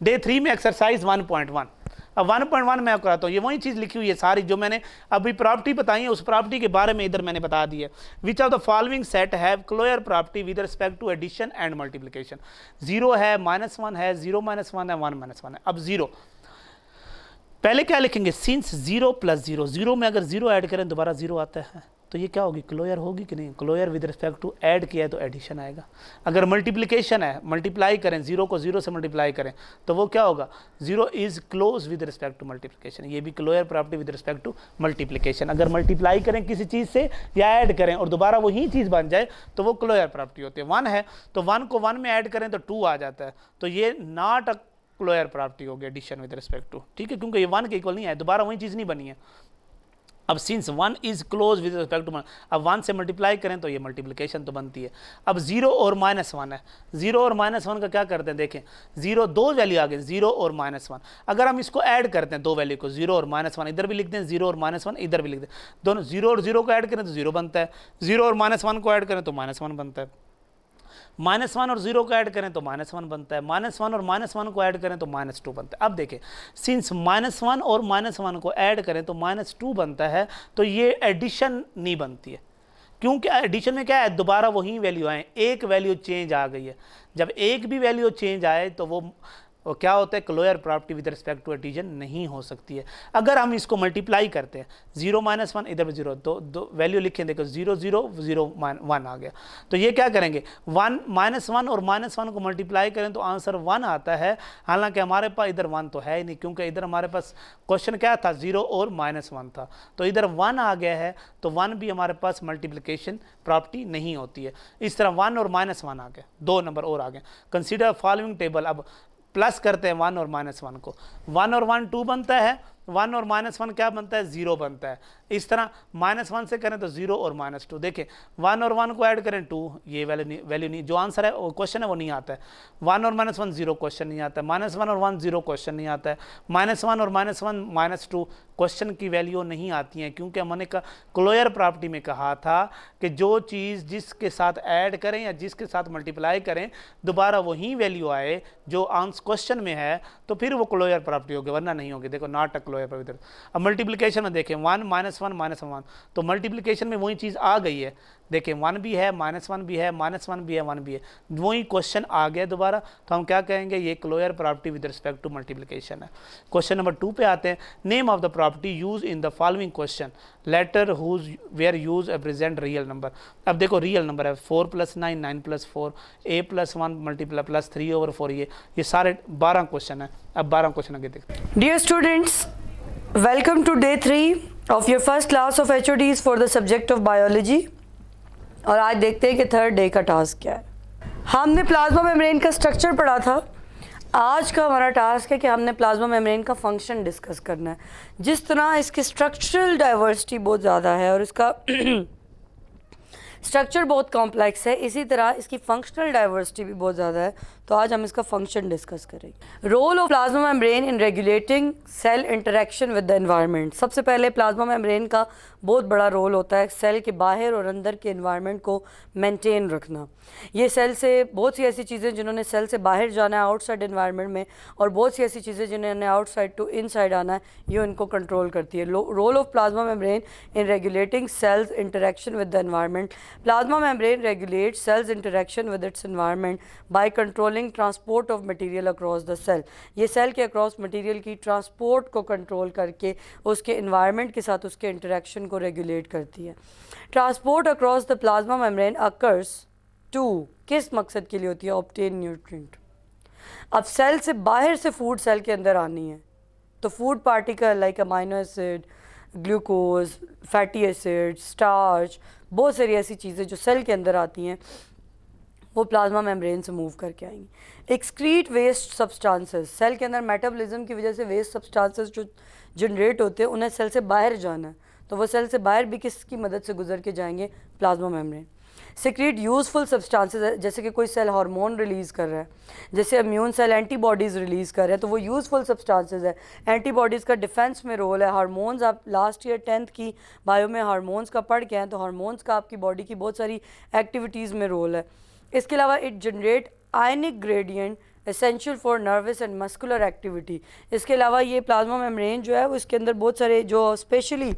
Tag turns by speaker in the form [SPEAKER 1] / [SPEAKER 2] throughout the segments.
[SPEAKER 1] Day 3 में exercise 1.1। अब 1.1 मैं कराता हूँ, ये वही चीज़ लिखी हुई है सारी जो मैंने अभी प्रॉपर्टी बताई है, उस प्रॉपर्टी के बारे में इधर मैंने बता दी है। Which of the following set have closure property with respect to addition and multiplication. 0 है, -1 है, 0 -1 है, 1 -1 है। अब 0 पहले क्या लिखेंगे, सिंस 0 + 0, 0 में अगर 0 ऐड करें दोबारा 0 आता है, तो ये क्या होगी, क्लोयर होगी कि नहीं। Closure with respect to add किया है तो एडिशन आएगा। अगर मल्टीप्लिकेशन है, मल्टीप्लाई करें, 0 को 0 से मल्टीप्लाई करें तो वो क्या होगा, 0 is close with respect to multiplication. ये भी closure property with respect to multiplication. अगर मल्टीप्लाई करें किसी चीज़ से या ऐड करें और दोबारा वही चीज़ बन जाए तो वो क्लोयर प्रॉपर्टी होती है। 1 है तो 1 को 1 में ऐड करें तो 2 आ जाता है, तो ये नॉट अ क्लोयर प्रॉपर्टी हो गया एडिशन विद रिस्पेक्ट टू, ठीक है, क्योंकि ये 1 के इक्वल नहीं है, दोबारा वही चीज़ नहीं बनी है। अब since 1 is close with respect to, अब 1 से मल्टीप्लाई करें तो ये मल्टीप्लिकेशन तो बनती है। अब 0 और -1 है, 0 और -1 का क्या करते हैं, देखें 0 दो वैल्यू आ गए, 0 और -1। अगर हम इसको ऐड करते हैं दो वैल्यू को, 0 और -1 इधर भी लिखते हैं, 0 और -1 इधर भी लिखते हैं, दोनों 0 और 0 को ऐड करें तो 0 बनता है, 0 और -1 को ऐड करें तो -1 बनता है, -1 और 0 को ऐड करें तो -1 बनता है, -1 और -1 को ऐड करें तो -2 बनता है। अब देखें सिंस -1 और -1 को ऐड करें तो -2 बनता है, तो ये एडिशन नहीं बनती है, क्योंकि एडिशन में क्या है, दोबारा वही वैल्यू आए, एक वैल्यू चेंज आ गई है। जब एक भी वैल्यू चेंज आए तो वो क्या होता है, closure property with respect to addition नहीं हो सकती है। अगर हम इसको मल्टीप्लाई करते हैं, 0 -1 इधर भी 0, दो वैल्यू लिखें, देखो 0 0 0 1 आ गया, तो ये क्या करेंगे, 1 -1 और -1 को मल्टीप्लाई करें तो आंसर 1 आता है। हालांकि हमारे पास इधर 1 तो है ही नहीं, क्योंकि इधर हमारे पास क्वेश्चन क्या था, 0 और -1 था, तो इधर 1 आ गया है, तो 1 भी हमारे पास मल्टीप्लिकेशन प्रॉपर्टी नहीं होती है। इस तरह 1 और -1 आ गए, 2 नंबर और आ गए। कंसीडर फॉलोइंग टेबल, अब प्लस करते हैं 1 और -1 को, 1 और 1 2 बनता है, 1 और -1 क्या बनता है, 0 बनता है। इस तरह -1 से करें तो 0 और -2, देखें 1 और 1 को ऐड करें 2, ये वैल्यू नहीं, जो आंसर है वो क्वेश्चन है वो नहीं आता है। 1 और -1 0 क्वेश्चन नहीं आता है, -1 और 1 0 क्वेश्चन नहीं आता है, -1 और -1 -2 क्वेश्चन की वैल्यू नहीं आती हैं, क्योंकि हमने क्लोयर प्रॉपर्टी में कहा था कि जो चीज़ जिसके साथ ऐड करें या जिसके साथ मल्टीप्लाई करें दोबारा वही वैल्यू आए जो आंसर क्वेश्चन में है, तो फिर वो क्लोयर प्रॉपर्टी होगी, वरना नहीं होगी। देखो नॉट अ क्लोयर प्रॉपर्टी। अब मल्टीप्लिकेशन में देखें 1 -1 -1, तो मल्टीप्लिकेशन में वही चीज़ आ गई है, देखें 1 भी है, -1 भी है, -1 भी है, 1 भी है, वही क्वेश्चन आ गया दोबारा, तो हम क्या कहेंगे, ये closure property with respect to multiplication है। क्वेश्चन नंबर 2 पे आते हैं। Name of the property use in the following question, letter whose where use represent real number. अब देखो रियल नंबर है 4 + 9 9 + 4 a + 1 मल्टीप्लाई प्लस 3/4, ये सारे 12 क्वेश्चन है। अब 12 क्वेश्चन आगे देखते हैं।
[SPEAKER 2] Dear students, welcome to day 3 of your first class of HODs for the subject of biology. और आज देखते हैं कि थर्ड डे का टास्क क्या है। हमने प्लाज्मा मेम्ब्रेन का स्ट्रक्चर पढ़ा था, आज का हमारा टास्क है कि हमने प्लाज्मा मेम्ब्रेन का फंक्शन डिस्कस करना है। जिस तरह इसकी स्ट्रक्चरल डाइवर्सिटी बहुत ज़्यादा है और इसका स्ट्रक्चर बहुत कॉम्प्लेक्स है, इसी तरह इसकी फंक्शनल डाइवर्सिटी भी बहुत ज़्यादा है, तो आज हम इसका फंक्शन डिस्कस करेंगे। Role of plasma membrane in regulating cell interaction with the environment. सबसे पहले प्लाज्मा मेम्ब्रेन का बहुत बड़ा रोल होता है सेल के बाहर और अंदर के एनवायरनमेंट को मेंटेन रखना। ये सेल से बहुत सी ऐसी चीज़ें जिन्होंने सेल से बाहर जाना है आउटसाइड एनवायरनमेंट में, और बहुत सी ऐसी चीज़ें जिन्होंने आउटसाइड टू इनसाइड आना है, ये उनको कंट्रोल करती है। Role of plasma membrane in regulating cells interaction with the environment. Plasma membrane regulates cells interaction with its environment by controlling transport of material across the cell. ये cell के across material की transport को control करके उसके environment के साथ उसके interaction को रेगुलेट करती है। Transport across the plasma membrane occurs to, किस मकसद के लिए होती है, ऑब्टेन न्यूट्रिएंट। अब सेल से बाहर से फूड सेल के अंदर आनी है, तो food particle like amino acid, glucose, fatty acid, starch, बहुत सारी ऐसी चीज़ें जो सेल के अंदर आती हैं वो प्लाज्मा मेम्ब्रेन से मूव करके आएंगी। एक्सक्रीट वेस्ट सब्सटेंसेस, सेल के अंदर मेटाबॉलिज्म की वजह से वेस्ट सब्सटेंसेस जो जनरेट होते हैं उन्हें सेल से बाहर जाना है, तो वो सेल से बाहर भी किसकी मदद से गुजर के जाएंगे, plasma membrane. Secrete useful substances है, जैसे कि कोई सेल हार्मोन रिलीज़ कर रहा है, जैसे इम्यून सेल एंटीबॉडीज़ रिलीज़ कर रहे हैं, तो वो यूजफुल सब्सटेंसेस है। एंटीबॉडीज़ का डिफेंस में रोल है। हार्मोन्स, आप लास्ट ईयर 10th की बायो में हार्मोन्स का पढ़ के हैं, तो हार्मोन्स का आपकी बॉडी की बहुत सारी एक्टिविटीज़ में रोल है। इसके अलावा it generate ionic gradient essential for nervous and muscular activity. इसके अलावा ये प्लाज्मा मेम्ब्रेन जो है वो इसके अंदर बहुत सारे जो स्पेशली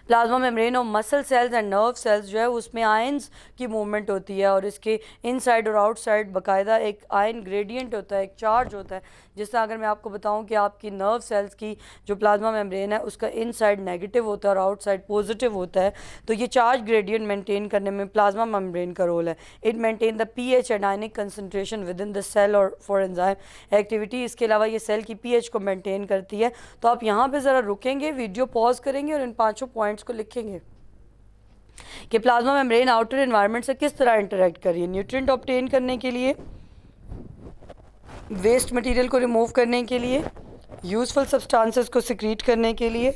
[SPEAKER 2] प्लाज्मा मेम्ब्रेन और muscle cells and nerve cells जो है उसमें आयंस की मूवमेंट होती है, और इसके इनसाइड और आउटसाइड बाकायदा एक आयन ग्रेडियंट होता है, एक चार्ज होता है। जिस तरह अगर मैं आपको बताऊं कि आपकी नर्व सेल्स की जो प्लाज्मा मेम्ब्रेन है उसका इनसाइड नेगेटिव होता है और आउटसाइड पॉजिटिव होता है, तो ये चार्ज ग्रेडियंट मेंटेन करने में प्लाज्मा मेम्ब्रेन का रोल है। It maintain the pH and ionic concentration within the cell और फॉर एंजाइम एक्टिविटी। इसके अलावा ये सेल की पीएच को मेंटेन करती है। तो आप यहाँ पे ज़रा रुकेंगे, वीडियो पॉज करेंगे और इन 5 पॉइंट्स को लिखेंगे कि प्लाज्मा मेम्ब्रेन आउटर एनवायरनमेंट से किस तरह इंटरेक्ट कर रही है। न्यूट्रिएंट ऑब्टेन करने के लिए, वेस्ट मटेरियल को रिमूव करने के लिए, यूजफुल सब्सटेंसेस को सिक्रीट करने के लिए,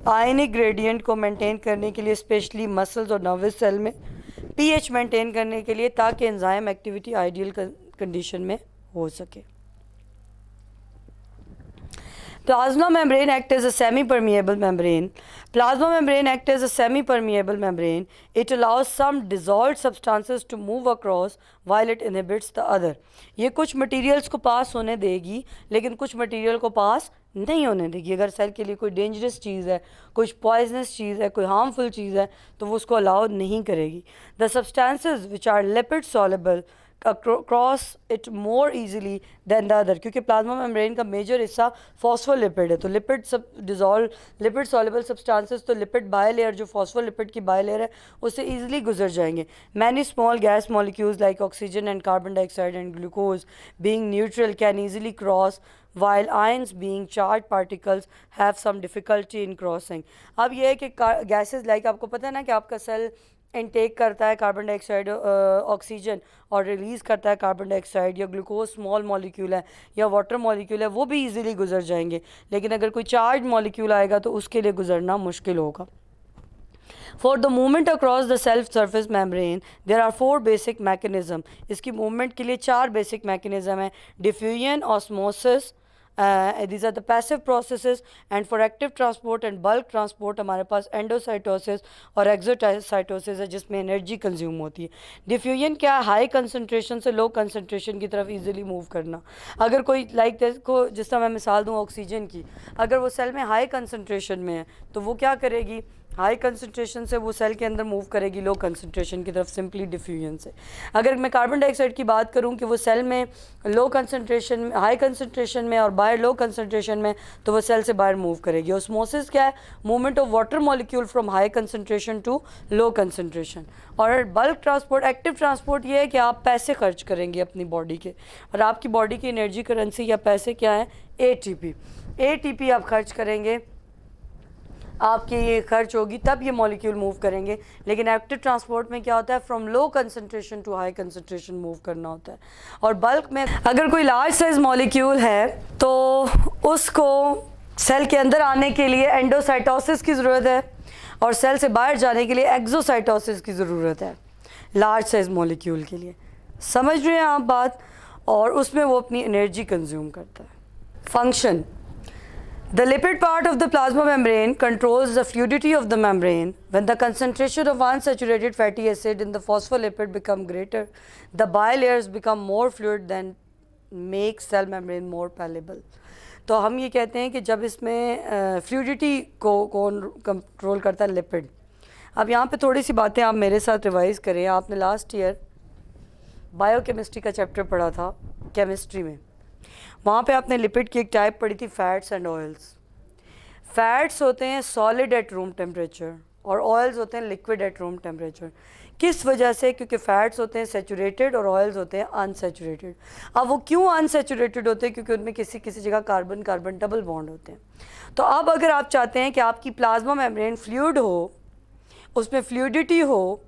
[SPEAKER 2] आयनिक ग्रेडियंट को मेंटेन करने के लिए स्पेशली मसल्स और नर्वस सेल में, पीएच मेंटेन करने के लिए ताकि एंजाइम एक्टिविटी आइडियल कंडीशन में हो सके। Plasma membrane act as a semi-permeable membrane. Plasma membrane act as a semi-permeable membrane. It allows some dissolved substances to move across while it inhibits the other. ये कुछ materials को पास होने देगी लेकिन कुछ मटेरियल को पास नहीं होने देगी। अगर सेल के लिए कोई डेंजरस चीज़ है, कुछ पॉइजनस चीज़ है, कोई हार्मफुल चीज़ है, तो वो उसको अलाउ नहीं करेगी। The substances which are lipid soluble cross it more easily than the other, क्योंकि प्लाज्मा मेम्ब्रेन का मेजर हिस्सा फॉस्फोलिपिड है। तो लिपिड सब डिजॉल्व लिपिड सॉल्युबल सब्सटेंसेस, तो लिपिड बायलेयर जो फॉस्फोलिपिड की बायलेयर है उससे ईजिली गुजर जाएंगे। Many small gas molecules like oxygen and carbon dioxide and glucose being neutral can easily cross while ions being charged particles have some difficulty in crossing. अब ये है कि गैसेस लाइक आपको पता है ना कि आपका सेल इनटेक करता है कार्बन डाइऑक्साइड ऑक्सीजन और रिलीज़ करता है कार्बन डाइऑक्साइड, या ग्लूकोज स्मॉल मॉलिक्यूल है या वाटर मॉलिक्यूल है, वो भी इजीली गुजर जाएंगे। लेकिन अगर कोई चार्ज मॉलिक्यूल आएगा तो उसके लिए गुजरना मुश्किल होगा। For the movement across the cell surface membrane, there are 4 basic mechanism. इसकी movement के लिए 4 basic mechanism है। Diffusion, osmosis, these are the passive processes, and for active transport and bulk transport हमारे पास endocytosis और exocytosis है जिसमें energy consume होती है। डिफ्यूजन क्या है? हाई कंसनट्रेशन से लो कंसनट्रेशन की तरफ इजीली मूव करना। अगर कोई को जिस तरह मैं मिसाल दूँ ऑक्सीजन की, अगर वो सेल में हाई कंसनट्रेशन में है तो वो क्या करेगी? हाई कंसनट्रेशन से वो सेल के अंदर मूव करेगी लो कंसनट्रेशन की तरफ, सिंपली डिफ्यूजन से। अगर मैं कार्बन डाइऑक्साइड की बात करूं कि वो सेल में लो कंसनट्रेशन में, हाई कंसनट्रेशन में और बाहर लो कंसनट्रेशन में, तो वो सेल से बाहर मूव करेगी। ऑस्मोसिस क्या है? Movement of water molecule from high concentration to low concentration. और बल्क ट्रांसपोर्ट, एक्टिव ट्रांसपोर्ट ये है कि आप पैसे खर्च करेंगे अपनी बॉडी के, और आपकी बॉडी की एनर्जी करेंसी या पैसे क्या है? ATP। ATP आप खर्च करेंगे, आपकी ये खर्च होगी तब ये मॉलिक्यूल मूव करेंगे। लेकिन एक्टिव ट्रांसपोर्ट में क्या होता है? From low concentration to high concentration move करना होता है। और बल्क में अगर कोई लार्ज साइज मॉलिक्यूल है तो उसको सेल के अंदर आने के लिए एंडोसाइटोसिस की ज़रूरत है और सेल से बाहर जाने के लिए एक्सोसाइटोसिस की ज़रूरत है लार्ज साइज मॉलिक्यूल के लिए। समझ रहे हैं आप बात? और उसमें वो अपनी एनर्जी कंज्यूम करता है। Function: The lipid part of the plasma membrane controls the fluidity of the membrane. When the concentration of unsaturated fatty acid in the phospholipid become greater, the bilayers become more fluid than make cell membrane more permeable. तो हम ये कहते हैं कि जब इसमें fluidity को कौन कंट्रोल करता है? लिपिड। अब यहाँ पे थोड़ी सी बातें आप मेरे साथ रिवाइज करें। आपने लास्ट ईयर बायोकेमिस्ट्री का चैप्टर पढ़ा था केमिस्ट्री में, वहाँ पे आपने लिपिड की एक टाइप पढ़ी थी, फैट्स एंड ऑयल्स। फैट्स होते हैं सॉलिड एट रूम टेम्परेचर और ऑयल्स होते हैं लिक्विड एट रूम टेम्परेचर। किस वजह से? क्योंकि फैट्स होते हैं सैचुरेटेड और ऑयल्स होते हैं अनसैचुरेटेड। अब वो क्यों अनसैचुरेटेड होते हैं? क्योंकि उनमें किसी किसी जगह कार्बन कार्बन डबल बॉन्ड होते हैं। तो अब अगर आप चाहते हैं कि आपकी प्लाज्मा मेम्ब्रेन फ्लूइड हो, उसमें फ्लूइडिटी हो,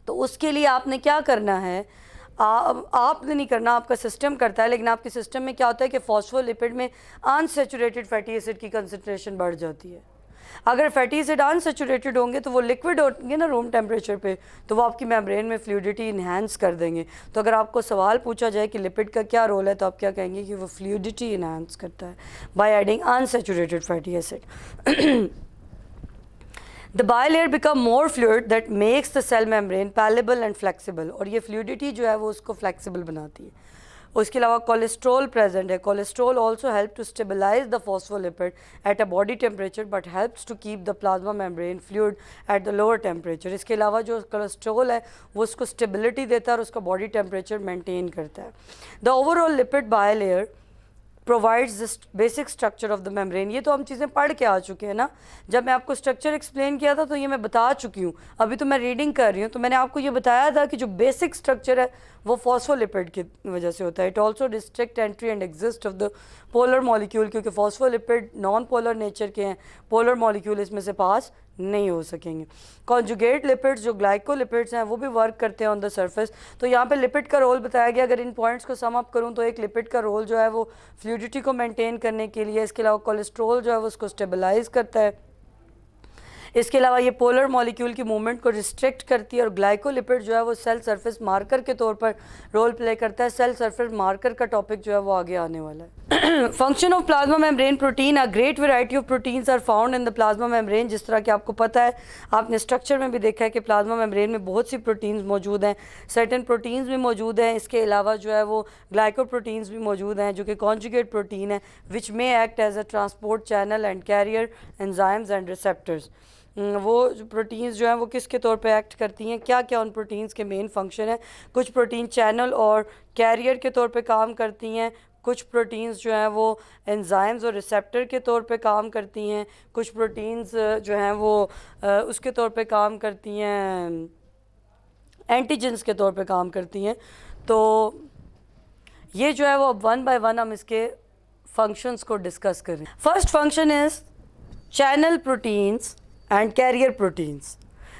[SPEAKER 2] तो उसके लिए आपने क्या करना है? आपने नहीं करना, आपका सिस्टम करता है। लेकिन आपके सिस्टम में क्या होता है कि फॉस्फोलिपिड में अनसैचुरेटेड फैटी एसिड की कंसंट्रेशन बढ़ जाती है। अगर फैटी एसिड अनसैचुरेटेड होंगे तो वो लिक्विड होंगे ना रूम टेम्परेचर पे, तो वो आपकी मेम्ब्रेन में फ्लूइडिटी इन्हांस कर देंगे। तो अगर आपको सवाल पूछा जाए कि लिपिड का क्या रोल है, तो आप क्या कहेंगे कि वो फ्लूइडिटी इन्हांस करता है by adding unsaturated fatty acid. The bilayer become more fluid that makes the cell membrane malleable and flexible, और ये fluidity जो है वो उसको flexible बनाती है। उसके अलावा कोलेस्ट्रॉल प्रेजेंट है। Cholesterol also help to stabilize the phospholipid at a body temperature but helps to keep the plasma membrane fluid at the lower temperature. इसके अलावा जो कोलेस्ट्रॉल है वो उसको स्टेबिलिटी देता है और उसका बॉडी टेम्परेचर मेंटेन करता है। The overall lipid bilayer provides the basic structure of the membrane. ये तो हम चीज़ें पढ़ के आ चुके हैं ना, जब मैं आपको स्ट्रक्चर एक्सप्लेन किया था तो ये मैं बता चुकी हूँ, अभी तो मैं रीडिंग कर रही हूँ। तो मैंने आपको ये बताया था कि जो बेसिक स्ट्रक्चर है वो फॉस्फोलिपिड की वजह से होता है। It also restrict entry and exist of the polar molecule, क्योंकि फॉस्फोलिपिड नॉन पोलर नेचर के हैं, पोलर मॉलिक्यूल इसमें से पास नहीं हो सकेंगे। कॉन्जुगेट लिपिड्स जो ग्लाइकोलिपिड्स हैं वो भी वर्क करते हैं ऑन द सरफेस। तो यहाँ पे लिपिड का रोल बताया गया। अगर इन पॉइंट्स को सम अप करूँ तो एक लिपिड का रोल जो है वो फ्लूइडिटी को मेंटेन करने के लिए, इसके अलावा कोलेस्ट्रॉल जो है वो उसको स्टेबलाइज करता है, इसके अलावा ये पोलर मॉलिक्यूल की मूवमेंट को रिस्ट्रिक्ट करती है, और ग्लाइकोलिपिड जो है वो सेल सरफेस मार्कर के तौर पर रोल प्ले करता है। सेल सरफेस मार्कर का टॉपिक जो है वो आगे आने वाला है। Function of plasma membrane protein, a great variety of proteins are found in the plasma membrane. जिस तरह कि आपको पता है, आपने स्ट्रक्चर में भी देखा है कि प्लाज्मा मेम्ब्रेन में बहुत सी प्रोटीन्स मौजूद हैं, सर्टेन प्रोटीन्स भी मौजूद हैं। इसके अलावा जो है वो ग्लाइकोप्रोटीन्स भी मौजूद हैं जो कि कॉन्जुगेट प्रोटीन है, which may act as a transport channel and carrier enzymes and receptors. वो प्रोटीन्स जो हैं वो किसके तौर पे एक्ट करती हैं, क्या क्या उन प्रोटीन्स के मेन फंक्शन है। कुछ प्रोटीन चैनल और कैरियर के तौर पे काम करती हैं, कुछ प्रोटीन्स जो हैं वो एंजाइम्स और रिसेप्टर के तौर पे काम करती हैं, कुछ प्रोटीन्स जो हैं वो उसके तौर पे काम करती हैं, एंटीजेंस के तौर पे काम करती हैं। तो ये जो है वो अब वन बाय वन हम इसके फंक्शंस को डिस्कस करें। First function is channel proteins and carrier proteins.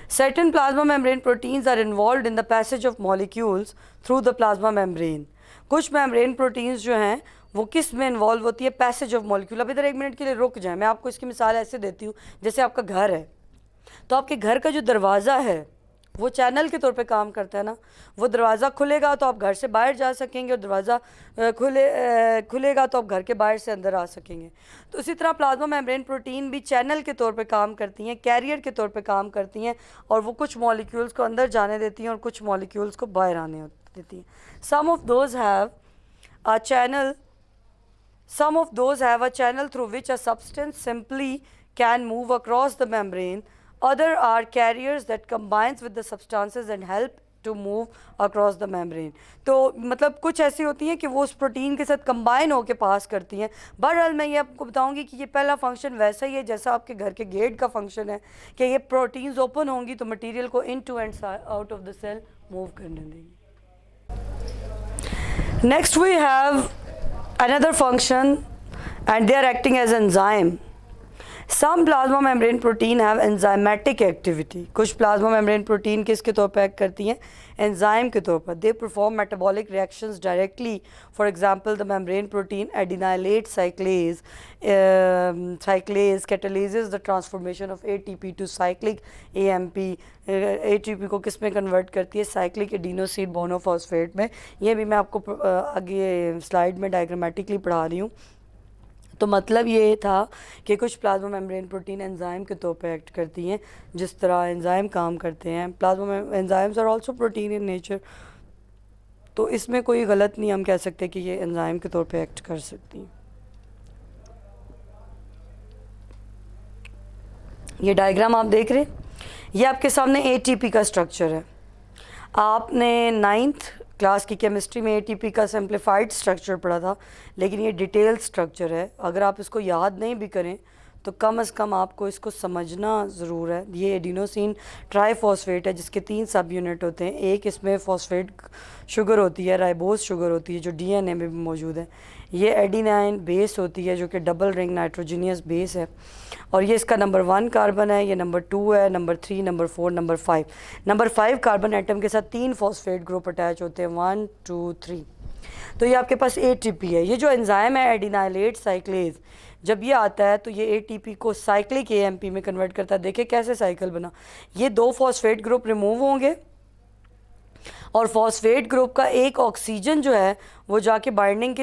[SPEAKER 2] Certain plasma membrane proteins are involved in the passage of molecules through the plasma membrane. कुछ membrane proteins जो हैं वो किस में इन्वॉल्व होती है, पैसेज ऑफ मॉलिक्यूल। अब इधर एक मिनट के लिए रुक जाए, मैं आपको इसकी मिसाल ऐसे देती हूँ, जैसे आपका घर है, तो आपके घर का जो दरवाज़ा है वो चैनल के तौर पे काम करता है ना। वो दरवाज़ा खुलेगा तो आप घर से बाहर जा सकेंगे, और दरवाज़ा खुलेगा तो आप घर के बाहर से अंदर आ सकेंगे। तो इसी तरह प्लाज्मा मेम्ब्रेन प्रोटीन भी चैनल के तौर पे काम करती हैं, कैरियर के तौर पे काम करती हैं, और वो कुछ मॉलिक्यूल्स को अंदर जाने देती हैं और कुछ मॉलिक्यूल्स को बाहर आने देती हैं। Some of those have a channel through which a substance simply can move across the membrane. Other are carriers that combines with the substances and help to move across the membrane. तो मतलब कुछ ऐसी होती हैं कि वो उस protein के साथ कंबाइन होकर पास करती हैं। बहरहाल मैं ये आपको बताऊंगी कि ये पहला फंक्शन वैसा ही है जैसा आपके घर के गेट का फंक्शन है कि ये प्रोटीन्स ओपन होंगी तो मटेरियल को into and out of the cell move करने देंगी। Next we have another function and they are acting as enzyme. Some plasma membrane protein have enzymatic activity. कुछ plasma membrane protein किसके तौर पर act करती हैं, enzyme के तौर पर। They perform metabolic reactions directly. For example, the membrane protein adenylate cyclase catalyzes the transformation of ATP to cyclic AMP. ATP को किस में कन्वर्ट करती है, साइक्लिक एडिनोसिन मोनोफॉस्फेट में। ये भी मैं आपको आगे स्लाइड में डायग्रामेटिकली पढ़ा रही हूँ। तो मतलब ये था कि कुछ प्लाज्मा मेम्ब्रेन प्रोटीन एंजाइम के तौर पे एक्ट करती हैं, जिस तरह एंजाइम काम करते हैं। Plasma enzymes are also protein in nature, तो इसमें कोई गलत नहीं हम कह सकते कि ये एंजाइम के तौर पे एक्ट कर सकती हैं। ये डायग्राम आप देख रहे हैं, ये आपके सामने एटीपी का स्ट्रक्चर है। आपने 9th क्लास की केमिस्ट्री में एटीपी का सिंप्लीफाइड स्ट्रक्चर पढ़ा था, लेकिन ये डिटेल स्ट्रक्चर है। अगर आप इसको याद नहीं भी करें तो कम से कम आपको इसको समझना ज़रूर है। ये एडिनोसिन ट्राईफॉस्फेट है जिसके 3 सब यूनिट होते हैं। एक इसमें फॉस्फेट शुगर होती है, राइबोस शुगर होती है जो डीएनए में भी मौजूद है। ये एडिनाइन बेस होती है जो कि डबल रिंग नाइट्रोजीनियस बेस है, और ये इसका नंबर 1 कार्बन है, ये नंबर 2 है, number 3, number 4, number 5। Number 5 carbon atom के साथ 3 फॉस्फेट ग्रुप अटैच होते हैं, 1 2 3। तो ये आपके पास एटीपी है। ये जो एंजाइम है एडिनाइलेट साइक्लेज, जब ये आता है तो ये एटीपी को साइक्लिक एएमपी में कन्वर्ट करता है। देखिए कैसे साइकिल बना, ये 2 फॉस्फेट ग्रुप रिमूव होंगे और फॉस्फेट ग्रुप का एक ऑक्सीजन जो है वो जाके बाइंडिंग के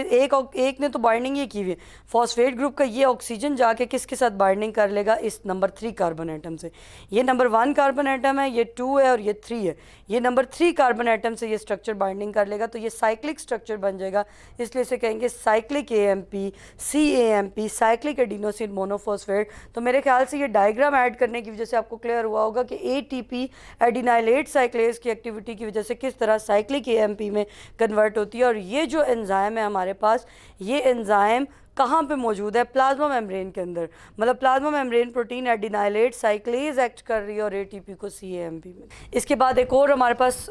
[SPEAKER 2] एक ने तो बाइंडिंग ये की हुई है, फॉस्फेट ग्रुप का ये ऑक्सीजन जाके किसके साथ बाइंडिंग कर लेगा, इस नंबर 3 कार्बन एटम से। ये नंबर 1 कार्बन एटम है, ये 2 है और ये 3 है। ये नंबर 3 कार्बन एटम से ये स्ट्रक्चर बाइंडिंग कर लेगा, तो ये साइक्लिक स्ट्रक्चर बन जाएगा, इसलिए इसे कहेंगे cyclic AMP, CAMP, cyclic adenosine monophosphate. तो मेरे ख्याल से ये डायग्राम ऐड करने की वजह से आपको क्लियर हुआ होगा कि ATP एडिनाइलेट साइक्लेज की एक्टिविटी की वजह से किस तरह साइक्लिक AMP में कन्वर्ट होती है। और ये जो एंजाइम है हमारे पास, ये एंजाइम कहाँ पे मौजूद है, प्लाज्मा मेम्ब्रेन के अंदर। मतलब plasma membrane protein adenylate साइक्लेज act कर रही है और ATP को CAMP में। इसके बाद एक और हमारे पास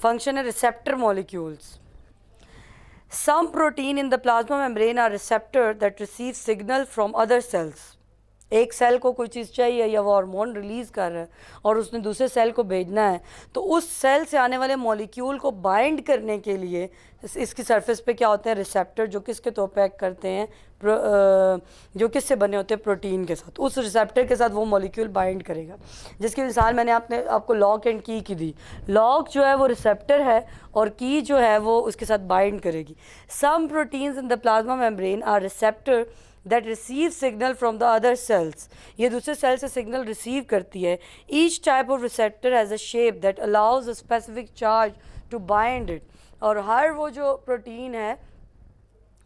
[SPEAKER 2] फंक्शन है receptor molecules. Some protein in the plasma membrane are receptor that receive signal from other cells. एक सेल को कोई चीज़ चाहिए या वो हार्मोन रिलीज़ कर रहा है और उसने दूसरे सेल को भेजना है, तो उस सेल से आने वाले मॉलिक्यूल को बाइंड करने के लिए इसकी सरफेस पे क्या होते हैं, रिसेप्टर, जो किसके तौर पे एक्ट करते हैं, जो किससे बने होते हैं, प्रोटीन के साथ। उस रिसेप्टर के साथ वो मॉलिक्यूल बाइंड करेगा, जिसकी मिसाल मैंने आपको लॉक एंड की दी। लॉक जो है वो रिसेप्टर है और की जो है वो उसके साथ बाइंड करेगी। Some proteins in the plasma membrane are receptor that receive signal from the other cells। ये दूसरे सेल से सिग्नल रिसीव करती है। Each type of receptor has a shape that allows a specific charge to bind it। और हर वो जो protein है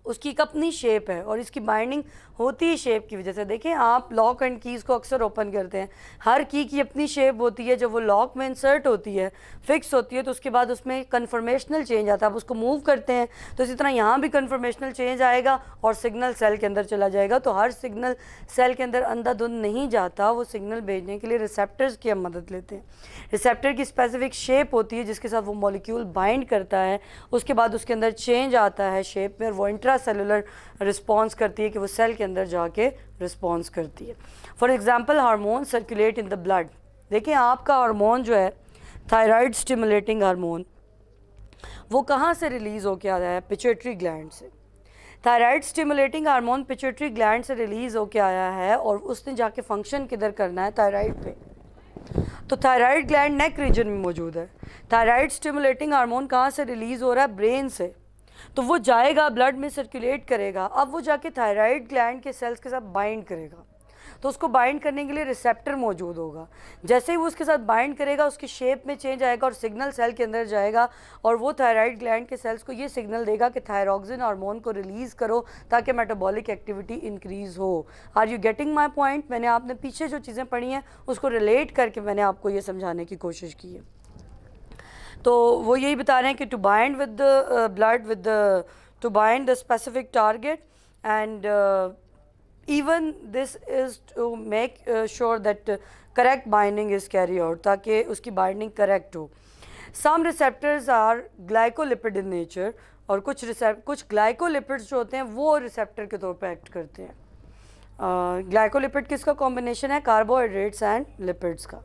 [SPEAKER 2] उसकी एक अपनी शेप है और इसकी बाइंडिंग होती है शेप की वजह से। देखिए आप लॉक एंड कीज़ को अक्सर ओपन करते हैं, हर की अपनी शेप होती है। जब वो लॉक में इंसर्ट होती है, फिक्स होती है, तो उसके बाद उसमें कन्फर्मेशनल चेंज आता है। आप उसको मूव करते हैं तो इसी तरह यहाँ भी कन्फर्मेशनल चेंज आएगा और सिग्नल सेल के अंदर चला जाएगा। तो हर सिग्नल सेल के अंदर अंधाधुंध नहीं जाता, वो सिग्नल भेजने के लिए रिसेप्टर्स की हम मदद लेते हैं। रिसेप्टर की स्पेसिफिक शेप होती है जिसके साथ वो मॉलिक्यूल बाइंड करता है, उसके बाद उसके अंदर चेंज आता है शेप में और वो इंट्रासेलुलर रिस्पॉन्स करती है कि वो सेल के अंदर जाके रिस्पॉन्स करती है। For example hormone circulate in the blood. देखिए आपका हार्मोन जो है थायराइड स्टिमुलेटिंग हार्मोन, वो कहाँ से रिलीज़ होके आ रहा है, पिट्यूटरी ग्लैंड से। Thyroid stimulating hormone pituitary gland से रिलीज़ होके आया है और उसने जाके फंक्शन किधर करना है, थायराइड पे। तो थायराइड ग्लैंड नेक रीजन में मौजूद है। थायराइड स्टिमुलेटिंग हार्मोन कहाँ से रिलीज़ हो रहा है, ब्रेन से। तो वो जाएगा ब्लड में सर्कुलेट करेगा, अब वो जाके थायराइड ग्लैंड के सेल्स के साथ बाइंड करेगा। तो उसको बाइंड करने के लिए रिसेप्टर मौजूद होगा। जैसे ही वो उसके साथ बाइंड करेगा उसकी शेप में चेंज आएगा और सिग्नल सेल के अंदर जाएगा और वो थायराइड ग्लैंड के सेल्स को ये सिग्नल देगा कि थायरॉक्सिन हार्मोन को रिलीज़ करो ताकि मेटाबॉलिक एक्टिविटी इंक्रीज़ हो। Are you getting my point? मैंने आपने पीछे जो चीज़ें पढ़ी हैं उसको रिलेट करके मैंने आपको ये समझाने की कोशिश की है। तो वो यही बता रहे हैं कि to bind with the blood with to bind the specific target and even this is to make sure that correct binding is carried out, ताकि उसकी बाइंडिंग करेक्ट हो। some receptors are glycolipid in nature और कुछ glycolipids जो होते हैं वो receptor के तौर पे एक्ट करते हैं। ग्लाइकोलिपिड किसका कॉम्बिनेशन है, कार्बोहाइड्रेट्स एंड लिपिड्स का।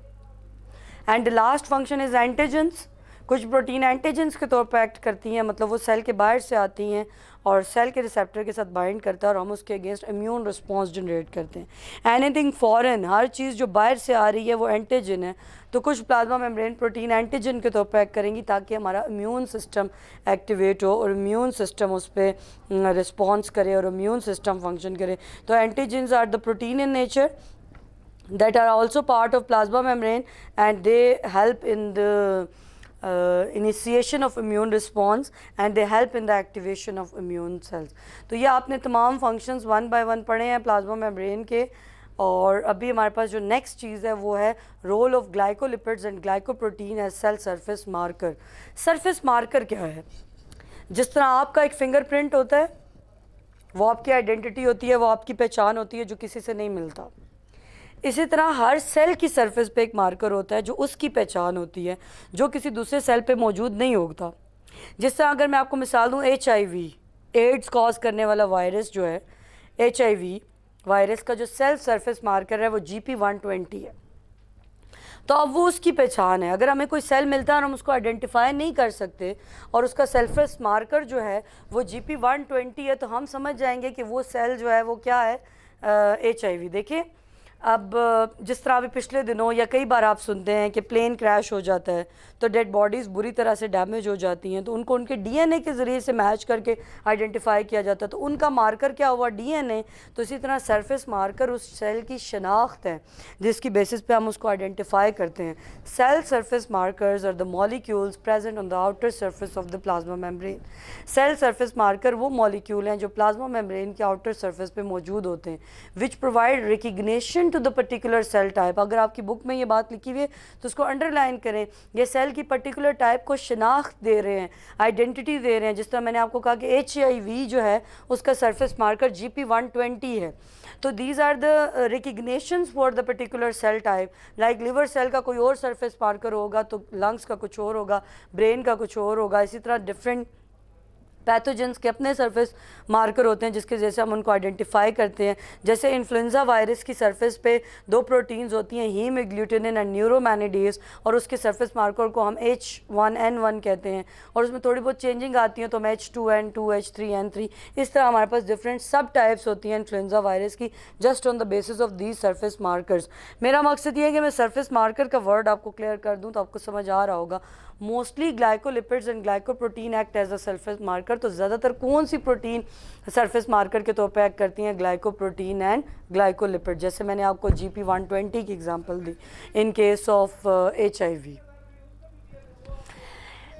[SPEAKER 2] And the last function is antigens. कुछ प्रोटीन एंटीजेंस के तौर पर एक्ट करती हैं, मतलब वो सेल के बाहर से आती हैं और सेल के रिसेप्टर के साथ बाइंड करता है और हम उसके अगेंस्ट इम्यून रिस्पॉन्स जनरेट करते हैं। एनीथिंग फॉरेन, हर चीज़ जो बाहर से आ रही है वो एंटीजन है। तो कुछ प्लाज्मा मेम्ब्रेन प्रोटीन एंटीजन के तौर पर एक्ट करेंगी ताकि हमारा इम्यून सिस्टम एक्टिवेट हो और इम्यून सिस्टम उस पर रिस्पॉन्स करे और इम्यून सिस्टम फंक्शन करे। तो antigens are the protein in nature that are also part of plasma membrane and they help in the initiation of immune response and they help in the activation of immune cells। तो ये आपने तमाम functions 1 by 1 पढ़े हैं plasma membrane के। और अभी हमारे पास जो नेक्स्ट चीज़ है वो है role of glycolipids and glycoprotein as cell surface marker. Surface marker क्या है? जिस तरह आपका एक फिंगरप्रिंट होता है, वो आपकी आइडेंटिटी होती है, वो आपकी पहचान होती है जो किसी से नहीं मिलता। इसी तरह हर सेल की सरफेस पे एक मार्कर होता है जो उसकी पहचान होती है, जो किसी दूसरे सेल पे मौजूद नहीं होता। जिस तरह अगर मैं आपको मिसाल दूँ, HIV एड्स कॉज करने वाला वायरस जो है, HIV वायरस का जो सेल सरफेस मार्कर है वो GP120 है। तो अब वो उसकी पहचान है। अगर हमें कोई सेल मिलता है और हम उसको आइडेंटिफाई नहीं कर सकते और उसका सरफेस मार्कर जो है वो GP120 है, तो हम समझ जाएंगे कि वो सेल जो है वो क्या है, HIV। देखिए अब जिस तरह अभी पिछले दिनों या कई बार आप सुनते हैं कि प्लेन क्रैश हो जाता है तो डेड बॉडीज़ बुरी तरह से डैमेज हो जाती हैं, तो उनको उनके डीएनए के ज़रिए से मैच करके आइडेंटिफाई किया जाता है, तो उनका मार्कर क्या हुआ, डीएनए। तो इसी तरह सरफेस मार्कर उस सेल की शनाख्त है जिसकी बेसिस पे हम उसको आइडेंटिफाई करते हैं। Cell surface markers are the molecules present on the outer surface of the plasma membrane. Cell surface marker वो मॉलिक्यूल हैं जो प्लाज्मा मेम्ब्रेन के आउटर सरफेस पे मौजूद होते हैं, which provide recognition to the particular cell type. अगर आपकी बुक में ये बात लिखी हुई है तो उसको अंडरलाइन करें, ये सेल की पर्टिकुलर टाइप को शनाख्त दे रहे हैं, आइडेंटिटी दे रहे हैं। जिस तरह मैंने आपको कहा कि HIV जो है उसका सरफेस मार्कर GP120 है, तो these are the recognitions for the particular cell type. Like liver cell का कोई और सरफेस मार्कर होगा तो लंग्स का कुछ और होगा, ब्रेन का कुछ और होगा। इसी तरह डिफरेंट पैथोजेंस के अपने सरफेस मार्कर होते हैं जिसके जैसे हम उनको आइडेंटिफाई करते हैं। जैसे इन्फ्लुएंजा वायरस की सरफेस पे 2 प्रोटीन्स होती हैं, हीम एग्लूटिनिन एंड न्यूरोमैनिडेज, और उसके सरफेस मार्कर को हम H1N1 कहते हैं, और उसमें थोड़ी बहुत चेंजिंग आती है तो हम H2N2, H3N3, इस तरह हमारे पास डिफरेंट सब टाइप्स होती हैं इन्फ्लुएंजा वायरस की, just on the basis of these surface markers. मेरा मकसद ये है कि मैं सरफेस मार्कर का वर्ड आपको क्लियर कर दूँ तो आपको समझ आ रहा होगा। Mostly glycolipids and glycoprotein act as a surface marker. तो ज़्यादातर कौन सी प्रोटीन सरफेस मार्कर के तौर पे एक्ट करती हैं, ग्लाइकोप्रोटीन एंड ग्लाइकोलिपिड। जैसे मैंने आपको GP120 की एग्जांपल दी इन केस ऑफ HIV।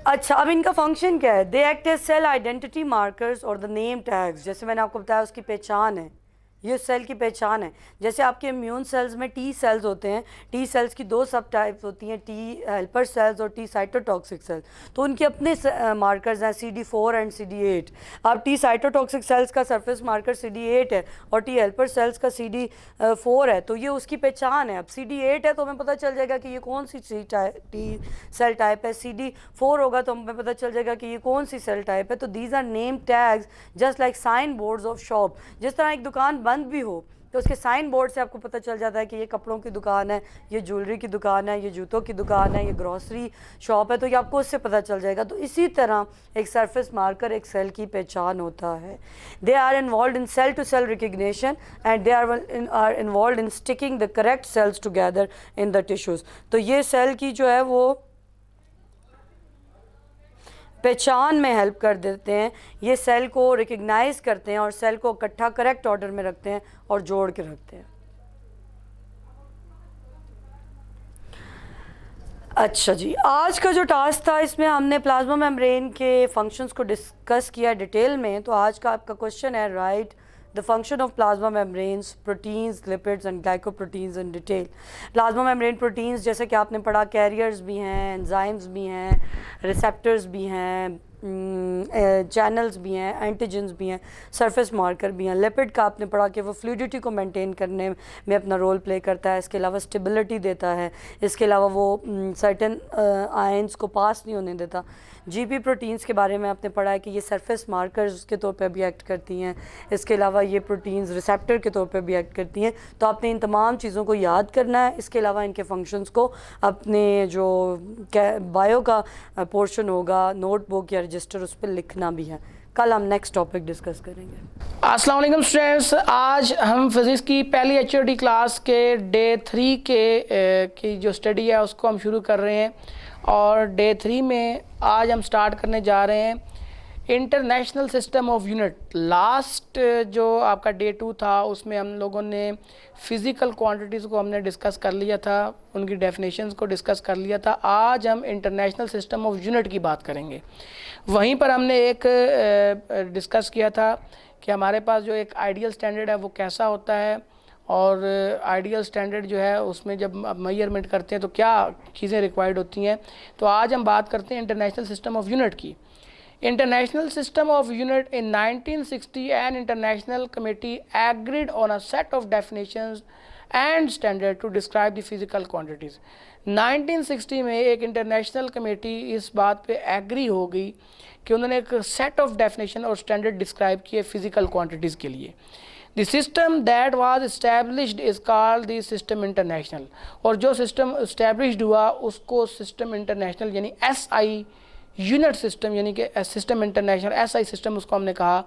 [SPEAKER 2] अच्छा, अब इनका फंक्शन क्या है, they act as cell identity markers और द नेम टैग्स। जैसे मैंने आपको बताया उसकी पहचान है, ये सेल की पहचान है। जैसे आपके इम्यून सेल्स में T सेल्स होते हैं, T सेल्स की 2 सब टाइप्स होती हैं, T हेल्पर सेल्स और T साइटोटॉक्सिक सेल्स, तो उनके अपने मार्कर्स हैं CD4 एंड CD8। अब T साइटोटॉक्सिक सेल्स का सरफेस मार्कर CD8 है और T हेल्पर सेल्स का CD4 है, तो ये उसकी पहचान है। अब CD8 है तो हमें पता चल जाएगा कि ये कौन सी T सेल टाइप है, CD4 होगा तो हमें पता चल जाएगा कि ये कौन सी सेल टाइप है। तो these are name tags just like sign boards of shop. जिस तरह एक दुकान बंद भी हो तो उसके साइन बोर्ड से आपको पता चल जाता है कि ये कपड़ों की दुकान है, ये ज्वेलरी की दुकान है, ये जूतों की दुकान है, ये ग्रॉसरी शॉप है, तो ये आपको उससे पता चल जाएगा। तो इसी तरह एक सरफेस मार्कर एक सेल की पहचान होता है। They are involve in cell to cell recognition and they are involve in sticking the correct cells together in the tissues. तो ये सेल की जो है वो पहचान में हेल्प कर देते हैं, ये सेल को रिकग्नाइज करते हैं और सेल को इकट्ठा करेक्ट ऑर्डर में रखते हैं और जोड़ के रखते हैं। अच्छा जी, आज का जो टास्क था इसमें हमने प्लाज्मा मेम्ब्रेन के फंक्शंस को डिस्कस किया डिटेल में। तो आज का आपका क्वेश्चन है, right the function of plasma membranes, proteins, lipids and glycoproteins in detail। Plasma membrane proteins जैसे कि आपने पढ़ा, कैरियर्स भी हैं, एंजाइम्स भी हैं, रिसेप्टर्स भी हैं, चैनल्स भी हैं, एंटीजन्स भी हैं, सरफेस मार्कर भी हैं। लिपिड का आपने पढ़ा कि वो फ्लूइडिटी को मेंटेन करने में अपना रोल प्ले करता है, इसके अलावा स्टेबिलिटी देता है, इसके अलावा वो सर्टेन आयंस को पास नहीं होने देता। GP प्रोटीन्स के बारे में आपने पढ़ा है कि ये सरफेस मार्कर्स के तौर पे भी एक्ट करती हैं, इसके अलावा ये प्रोटीन्स रिसेप्टर के तौर पे भी एक्ट करती हैं। तो आपने इन तमाम चीज़ों को याद करना है। इसके अलावा इनके फंक्शंस को अपने जो बायो का पोर्शन होगा, नोटबुक या रजिस्टर, उस पर लिखना भी है। कल हम नेक्स्ट टॉपिक डिस्कस करेंगे।
[SPEAKER 1] अस्सलाम वालेकुम स्टूडेंट्स, आज हम फिज़िक्स की पहली HOD क्लास के डे 3 की जो स्टडी है उसको हम शुरू कर रहे हैं। और डे 3 में आज हम स्टार्ट करने जा रहे हैं international system of unit. Last जो आपका डे 2 था उसमें हम लोगों ने फ़िज़िकल क्वांटिटीज़ को हमने डिस्कस कर लिया था, उनकी डेफिनेशंस को डिस्कस कर लिया था। आज हम इंटरनेशनल सिस्टम ऑफ यूनिट की बात करेंगे। वहीं पर हमने एक डिस्कस किया था कि हमारे पास जो एक आइडियल स्टैंडर्ड है वो कैसा होता है, और आइडियल स्टैंडर्ड जो है उसमें जब मेजरमेंट करते हैं तो क्या चीज़ें रिक्वायर्ड होती हैं। तो आज हम बात करते हैं इंटरनेशनल सिस्टम ऑफ यूनिट की। International System of Unit in 1960 an international committee agreed on a set of definitions and standard to describe the physical quantities। 1960 में एक इंटरनेशनल कमेटी इस बात पे एग्री हो गई कि उन्होंने एक सेट ऑफ डेफिनेशन और स्टैंडर्ड डिस्क्राइब किए फिजिकल क्वांटिटीज़ के लिए। The system that was established is called the system international, और जो सिस्टम इस्टेब्लिश्ड हुआ उसको सिस्टम इंटरनेशनल यानी SI यूनिट सिस्टम यानी कि सिस्टम इंटरनेशनल SI सिस्टम उसको हमने कहा।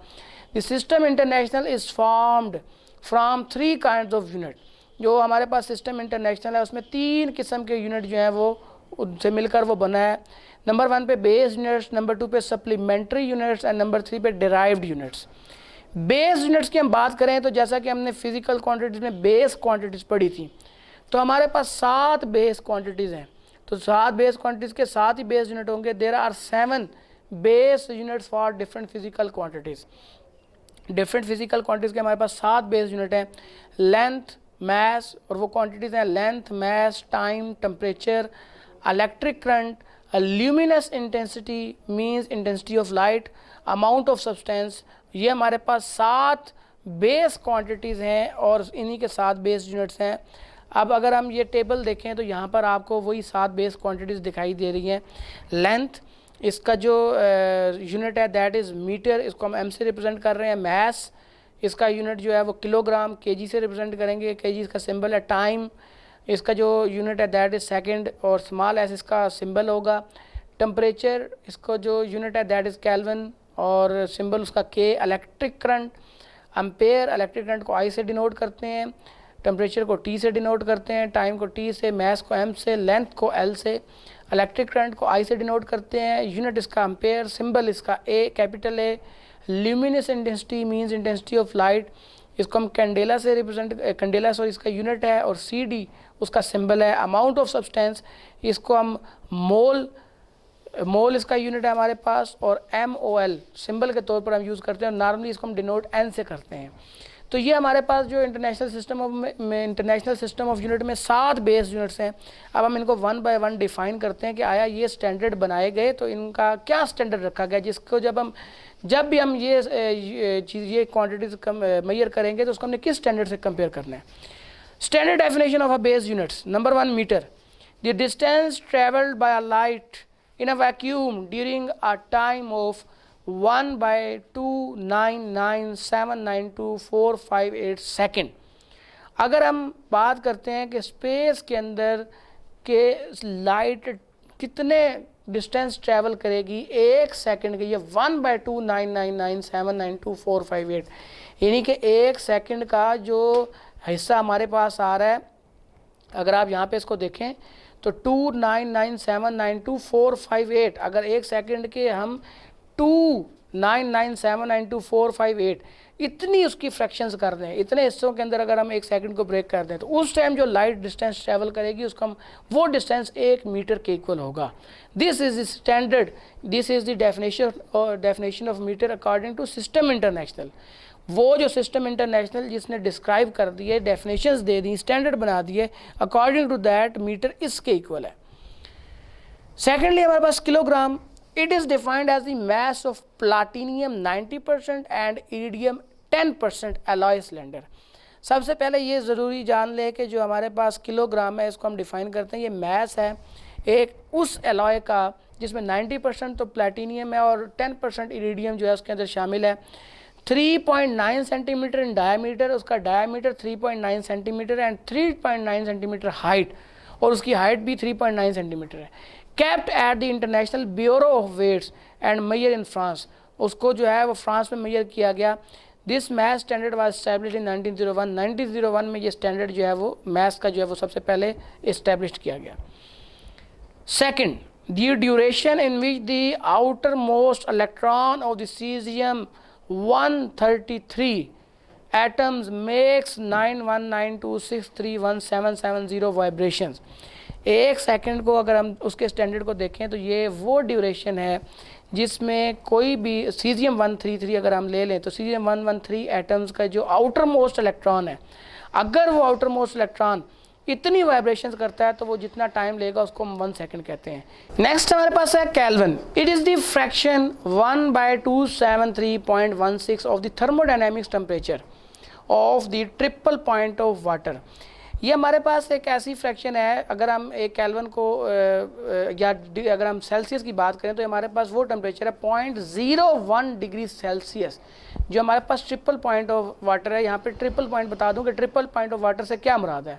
[SPEAKER 1] The system international is formed from 3 kinds of unit.
[SPEAKER 3] जो हमारे पास सिस्टम इंटरनेशनल है उसमें 3 किस्म के यूनिट जो हैं वो उनसे मिलकर वो बना है। नंबर 1 पे बेस यूनिट्स, नंबर 2 पे सप्लीमेंट्री यूनिट्स एंड नंबर 3 पे डिराइव्ड यूनिट्स। बेस यूनिट्स की हम बात करें तो जैसा कि हमने फिजिकल क्वांटिटीज़ में बेस क्वांटिटीज़ पढ़ी थी, तो हमारे पास 7 बेस क्वांटिटीज़ हैं। तो 7 बेस क्वांटिटीज़ के 7 ही बेस यूनिट होंगे। There are 7 base units for different physical quantities. Different physical quantities के हमारे पास 7 बेस यूनिट हैं। लेंथ, मास, और वो क्वांटिटीज़ हैं length, mass, time, temperature, electric current, luminous intensity means intensity of light, amount of substance. ये हमारे पास 7 बेस क्वांटिटीज़ हैं और इन्हीं के 7 बेस यूनिट्स हैं। अब अगर हम ये टेबल देखें तो यहाँ पर आपको वही 7 बेस क्वांटिटीज़ दिखाई दे रही हैं। लेंथ, इसका जो यूनिट है दैट इज़ मीटर, इसको हम एम से रिप्रेजेंट कर रहे हैं। मास, इसका यूनिट जो है वो किलोग्राम, केजी से रिप्रेजेंट करेंगे, केजी इसका सिंबल है। टाइम, इसका जो यूनिट है दैट इज़ सेकंड और स्मॉल एस इसका सिंबल होगा। टेम्परेचर, इसको जो यूनिट है दैट इज़ केल्विन और सिंबल उसका के। Electric current, ampere, electric current को आई से डिनोट करते हैं, टेम्परेचर को टी से डिनोट करते हैं, टाइम को टी से, मास को एम से, लेंथ को एल से, इलेक्ट्रिक करंट को आई से डिनोट करते हैं। यूनिट इसका एम्पेयर, सिंबल इसका A, capital A. Luminous intensity means intensity of light, इसको हम कैंडेला से रिप्रेजेंट, कैंडेला सॉरी इसका यूनिट है और सी डी उसका सिंबल है। अमाउंट ऑफ सब्सटेंस, इसको हम मोल, मोल इसका यूनिट है हमारे पास, और एम ओ एल सिंबल के तौर पर हम यूज़ करते हैं। नॉर्मली इसको हम डिनोट एन से करते हैं। तो ये हमारे पास जो इंटरनेशनल सिस्टम ऑफ यूनिट में 7 बेस यूनिट्स हैं। अब हम इनको 1 बाय 1 डिफ़ाइन करते हैं कि आया ये स्टैंडर्ड बनाए गए तो इनका क्या स्टैंडर्ड रखा गया, जिसको जब भी हम ये क्वांटिटीज़ मेजर करेंगे तो उसको हमने किस स्टैंडर्ड से कंपेयर करना है। Standard definition of a base units, number 1 metre, the distance travelled by a light in a vacuum during a time of 1/299,792,458 second. अगर हम बात करते हैं कि स्पेस के अंदर के लाइट कितने डिस्टेंस ट्रैवल करेगी एक सेकंड के, ये 1/2999792,458, यानी कि एक सेकंड का जो हिस्सा हमारे पास आ रहा है, अगर आप यहाँ पे इसको देखें तो 2997992,458, अगर एक सेकंड के हम 2997992,458 इतनी उसकी फ्रैक्शंस कर दें, इतने हिस्सों के अंदर अगर हम एक सेकंड को ब्रेक कर दें तो उस टाइम जो लाइट डिस्टेंस ट्रैवल करेगी उसका हम वो डिस्टेंस 1 मीटर के इक्वल होगा। This is the standard, this is the definition of metre according to system international. वो जो सिस्टम इंटरनेशनल जिसने डिस्क्राइब कर दिए, डेफिनेशंस दे दी, स्टैंडर्ड बना दिए, अकॉर्डिंग टू दैट मीटर इसके इक्वल है। सेकेंडली हमारे पास kilogram, it is defined as the mass of platinum 90% and iridium 10% alloy cylinder. सबसे पहले ये ज़रूरी जान ले कि जो हमारे पास किलोग्राम है इसको हम डिफ़ाइन करते हैं, ये मास है एक उस एलॉय का जिसमें 90% तो प्लेटिनियम है और 10% इरिडियम जो है उसके अंदर शामिल है। 3.9 सेंटीमीटर इन डायमीटर, उसका diameter 3.9 centimetre and 3.9 centimetre height, और उसकी हाइट भी 3.9 सेंटीमीटर है। Kept at the international bureau of weights and measure in France, उसको जो है वो फ्रांस में मेजर किया गया। This math standard was established in 1901। 1901 में ये स्टैंडर्ड जो है वो मैथ्स का जो है वो सबसे पहले इस्टेब्लिश किया गया। Second, the duration in which the outer most electron of the caesium 133 atoms makes 9192631770 vibrations. एक सेकंड को अगर हम उसके स्टैंडर्ड को देखें तो ये वो ड्यूरेशन है जिसमें कोई भी सीजियम 133 अगर हम ले लें तो सीजियम 113 एटम्स का जो आउटर मोस्ट इलेक्ट्रॉन है, अगर वो आउटर मोस्ट इलेक्ट्रॉन इतनी वाइब्रेशंस करता है तो वो जितना टाइम लेगा उसको हम 1 सेकंड कहते हैं। नेक्स्ट हमारे पास है kelvin, it is the fraction 1/273.16 of the thermodynamics temperature of the triple point of water. ये हमारे पास एक ऐसी फ्रैक्शन है, अगर हम एक केल्विन को या अगर हम सेल्सियस की बात करें तो हमारे पास वो टेम्परेचर है 0.01 डिग्री सेल्सियस, जो हमारे पास ट्रिपल पॉइंट ऑफ वाटर है। यहाँ पे ट्रिपल पॉइंट बता दूं कि ट्रिपल पॉइंट ऑफ वाटर से क्या मुराद है,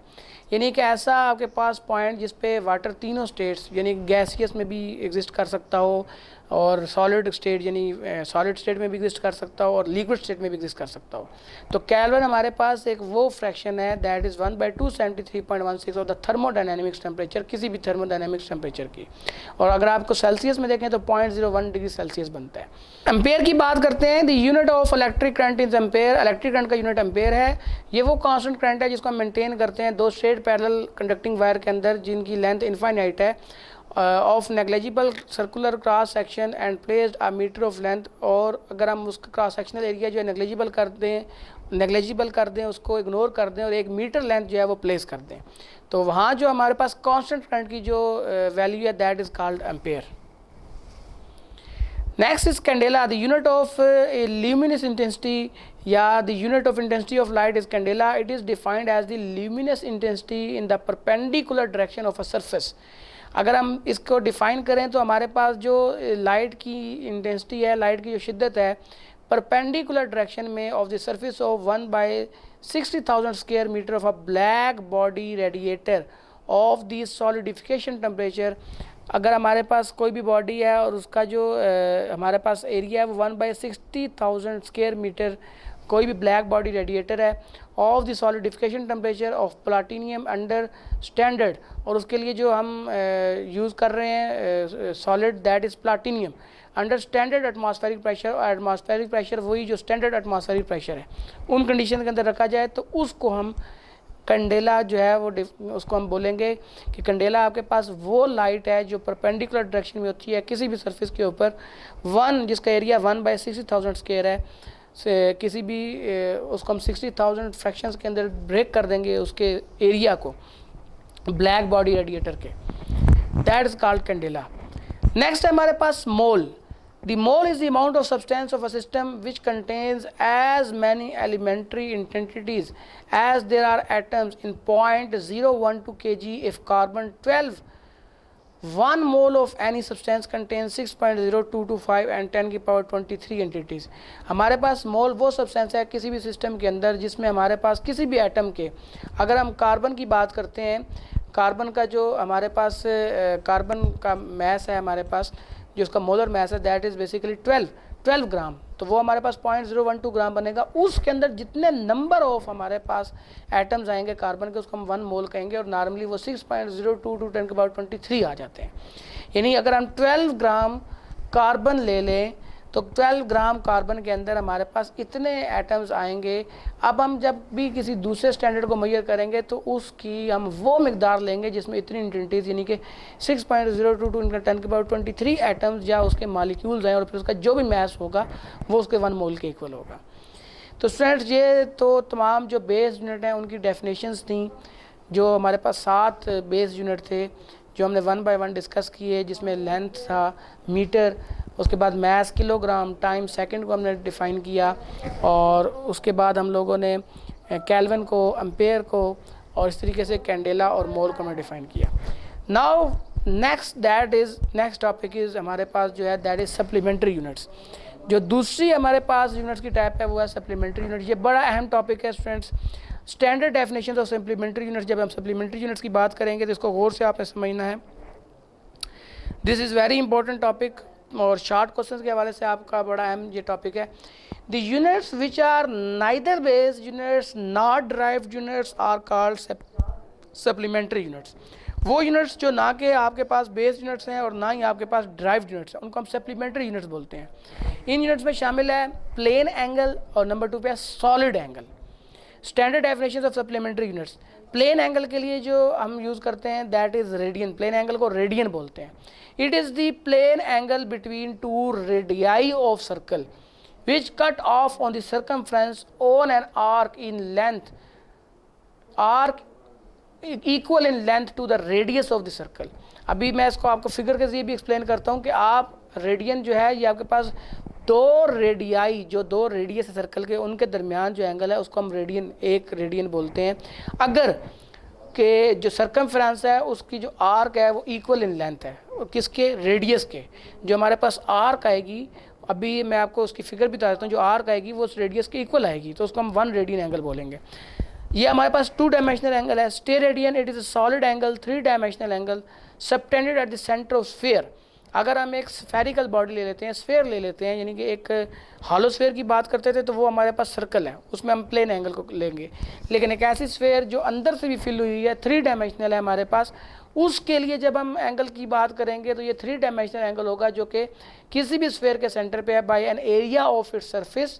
[SPEAKER 3] यानी कि ऐसा आपके पास पॉइंट जिस पे वाटर तीनों स्टेट्स यानी गैसियस में भी एग्जिस्ट कर सकता हो और सॉलिड स्टेट यानी सॉलिड स्टेट में भी एग्जिस्ट कर सकता हो और लिक्विड स्टेट में भी एग्जिस्ट कर सकता हो। तो केल्विन हमारे पास एक वो फ्रैक्शन है that is 1/273.16 of the thermodynamics temperature, किसी भी थर्मोडायनेमिक्स टेम्परेचर की। और अगर आपको सेल्सियस में देखें तो 0.01 डिग्री सेल्सियस बनता है। एम्पेयर की बात करते हैं, the unit of electric current is ampere. Electric current का यूनिट एम्पेयर है। ये वो कांस्टेंट करंट है जिसको हम मेंटेन करते हैं दो स्ट्रेट पैरेलल कंडक्टिंग वायर के अंदर जिनकी लेंथ इनफाइनाइट है, of negligible circular cross section and placed a metre of length. और अगर हम उसका क्रॉस सेक्शनल एरिया जो है नेग्लेजिबल कर दें उसको इग्नोर कर दें और 1 मीटर लेंथ जो है वो प्लेस कर दें, तो वहाँ जो हमारे पास कांस्टेंट करंट की जो वैल्यू है that is called ampere. Next is candela. The unit of luminous intensity या the unit of intensity of light is candela. It is defined as the luminous intensity in the perpendicular direction of a surface. अगर हम इसको define करें तो हमारे पास जो light की intensity है, लाइट की जो शिद्दत है परपेंडिकुलर डायरेक्शन में of the surface of 1/60,000 square metre of a black body radiator of the solidification temperature. अगर हमारे पास कोई भी बॉडी है और उसका जो हमारे पास एरिया है वो 1/60,000 स्क्वायर मीटर कोई भी ब्लैक बॉडी रेडिएटर है of the solidification temperature of platinum under standard, और उसके लिए जो हम यूज़ कर रहे हैं solid that is platinum under standard atmospheric pressure. और एटमॉस्फेरिक प्रेशर वही जो स्टैंडर्ड एटमॉस्फेरिक प्रेशर है उन कंडीशन के अंदर रखा जाए तो उसको हम कैंडेला जो है वो उसको हम बोलेंगे कि कैंडेला आपके पास वो लाइट है जो परपेंडिकुलर डायरेक्शन में होती है किसी भी सरफेस के ऊपर, जिसका एरिया 1/60,000 स्क्वायर है से किसी भी उसको हम 60,000 फ्रैक्शंस के अंदर ब्रेक कर देंगे उसके एरिया को ब्लैक बॉडी रेडिएटर के, that is called candela. Next है हमारे पास mole. The mole is the amount of substance of a system which contains as many elementary intensities as there are atoms in 0.012 kg of carbon 12 1 mole of any substance contains 6.0225 and 10 की power 23 entities. हमारे पास मोल वो substance है किसी भी system के अंदर जिसमें हमारे पास किसी भी एटम के, अगर हम कार्बन की बात करते हैं, कार्बन का जो हमारे पास कार्बन का मैस है हमारे पास जो उसका मोलर मैस है दैट इज़ बेसिकली 12 ग्राम, तो वो हमारे पास 0.012 ग्राम बनेगा। उसके अंदर जितने नंबर ऑफ हमारे पास एटम्स आएंगे कार्बन के उसको हम 1 मोल कहेंगे और नॉर्मली वो 6.022 10 की पावर 23 आ जाते हैं। यानी अगर हम 12 ग्राम कार्बन ले लें तो 12 ग्राम कार्बन के अंदर हमारे पास इतने एटम्स आएंगे। अब हम जब भी किसी दूसरे स्टैंडर्ड को मेजर करेंगे तो उसकी हम वो मिकदार लेंगे जिसमें इतनी इंटेंसिटीज यानी कि 6.022 × 10 की पावर 23 एटम्स या उसके मालिक्यूल्स हैं और फिर उसका जो भी मैस होगा वो उसके 1 मोल के इक्वल होगा। तो स्टूडेंट्स ये तो तमाम जो बेस यूनिट हैं उनकी डेफिनेशंस थी, जो हमारे पास 7 बेस यूनिट थे जो हमने 1 बाय 1 डिस्कस किए, जिसमें लेंथ था मीटर, उसके बाद मैस किलोग्राम, टाइम सेकंड को हमने डिफ़ाइन किया और उसके बाद हम लोगों ने केल्विन को, एम्पेयर को और इस तरीके से कैंडेला और मोल को हमने डिफ़ाइन किया। नाउ नेक्स्ट टॉपिक इज़ हमारे पास जो है दैट इज़ सप्लीमेंट्री यूनिट्स। जो दूसरी हमारे पास यूनिट्स की टाइप है वो है सप्लीमेंट्री यूनिट। ये बड़ा अहम टॉपिक है students. Standard definition of supplementary units, जब हम सप्लीमेंट्री यूनिट्स की बात करेंगे तो इसको गौर से आपने समझना है। This is very important topic और शॉर्ट क्वेश्चंस के हवाले से आपका बड़ा अहम ये टॉपिक है। The units which are neither base units not derived units are called supplementary units. वो यूनिट्स जो ना के आपके पास बेस यूनिट्स हैं और ना ही आपके पास ड्राइव्ड यूनिट्स हैं उनको हम सप्लीमेंट्री यूनिट्स बोलते हैं। इन यूनिट्स में शामिल है प्लेन एंगल और नंबर 2 पे है solid angle. Standard definition of supplementary units, plane angle के लिए जो हम यूज़ करते हैं that is radian. Plane angle को रेडियन बोलते हैं। It is the plane angle between 2 radii of circle which cut off on the circumference on an arc in length, arc equal in length to the radius of the circle. अभी मैं इसको आपको figure के जरिए भी explain करता हूँ कि आप रेडियन जो है ये आपके पास 2 रेडियाई, जो 2 रेडियस है सर्कल के, उनके दरमियान जो एंगल है उसको हम रेडियन, एक रेडियन बोलते हैं। अगर के जो सर्कमफ्रेंस है उसकी जो आर्क है वो इक्वल इन लेंथ है, किसके, रेडियस के। जो हमारे पास आर्क आएगी, अभी मैं आपको उसकी फिगर भी बता देता हूँ, जो आर्क आएगी वो उस रेडियस के इक्वल आएगी तो उसको हम 1 रेडियन एंगल बोलेंगे। ये हमारे पास 2 डायमेंशनल एंगल है। Stay radian it is a solid angle, 3 dimensional angle subtended at the centre of sphere. अगर हम एक स्फेरिकल बॉडी ले लेते हैं, स्फेयर ले लेते हैं, यानी कि एक हॉलो स्फेयर की बात करते थे तो वो हमारे पास सर्कल है, उसमें हम प्लेन एंगल को लेंगे। लेकिन एक ऐसी स्फेयर जो अंदर से भी फिल हुई है, 3 डायमेंशनल है हमारे पास, उसके लिए जब हम एंगल की बात करेंगे तो ये 3 डायमेंशनल एंगल होगा जो कि किसी भी स्फेयर के सेंटर पे है by an area of its surface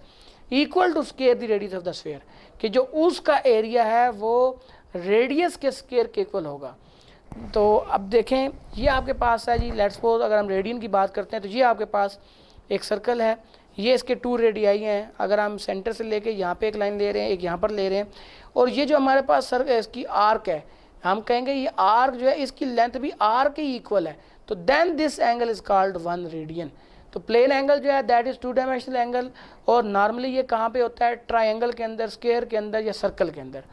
[SPEAKER 3] equal to square the radius of the sphere, कि जो उसका एरिया है वो रेडियस के स्क्वायर के इक्वल होगा। तो अब देखें, ये आपके पास है जी, लेट्स सपोज अगर हम रेडियन की बात करते हैं तो ये आपके पास एक सर्कल है, ये इसके 2 रेडियाई हैं। अगर हम सेंटर से लेके यहाँ पे एक लाइन ले रहे हैं, एक यहाँ पर ले रहे हैं, और ये जो हमारे पास इसकी आर्क है, हम कहेंगे ये आर्क जो है इसकी लेंथ भी आर्क के इक्वल है, तो then this angle is called 1 radian. तो प्लेन एंगल जो है दैट इज़ 2 डायमेंशनल एंगल, और नॉर्मली ये कहाँ पे होता है, ट्रायंगल के अंदर, स्क्वायर के अंदर या सर्कल के अंदर।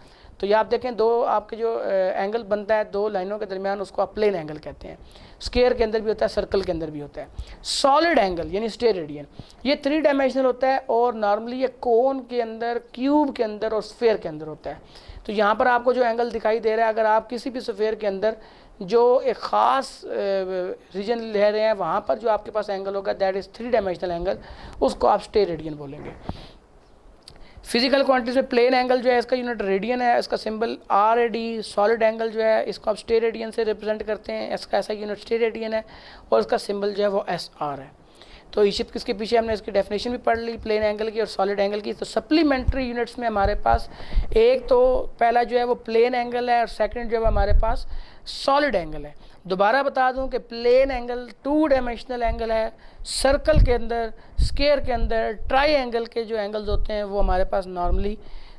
[SPEAKER 3] तो ये आप देखें, दो आपके जो एंगल बनता है 2 लाइनों के दरमियान, उसको आप प्लेन एंगल कहते हैं। स्क्वायर के अंदर भी होता है, सर्कल के अंदर भी होता है। सॉलिड एंगल यानी स्टेरेडियन, ये 3 डायमेंशनल होता है, और नॉर्मली ये कोन के अंदर, क्यूब के अंदर और स्फेयर के अंदर होता है। तो यहाँ पर आपको जो एंगल दिखाई दे रहा है, अगर आप किसी भी स्फेयर के अंदर जो एक ख़ास रीजन ले रहे हैं, वहाँ पर जो आपके पास एंगल होगा दैट इज़ 3 डायमेंशनल एंगल, उसको आप स्टेरेडियन बोलेंगे। फिजिकल क्वांटिटीज में प्लेन एंगल जो है इसका यूनिट रेडियन है, इसका सिंबल RAD। सॉलिड एंगल जो है इसको आप स्टेरेडियन से रिप्रेजेंट करते हैं, इसका ऐसा यूनिट स्टेरेडियन है, और इसका सिंबल जो है वो SR है। तो इशिप किसके पीछे हमने इसकी डेफिनेशन भी पढ़ ली प्लेन एंगल की और सॉलिड एंगल की। तो सप्लीमेंट्री यूनिट्स में हमारे पास एक तो पहला जो है वो प्लेन एंगल है, और सेकंड जो है हमारे पास सॉलिड एंगल है। दोबारा बता दूं कि प्लेन एंगल 2 डायमेंशनल एंगल है, सर्कल के अंदर, स्क्वायर के अंदर, ट्राई एंगल के जो एंगल्स होते हैं वो हमारे पास नॉर्मली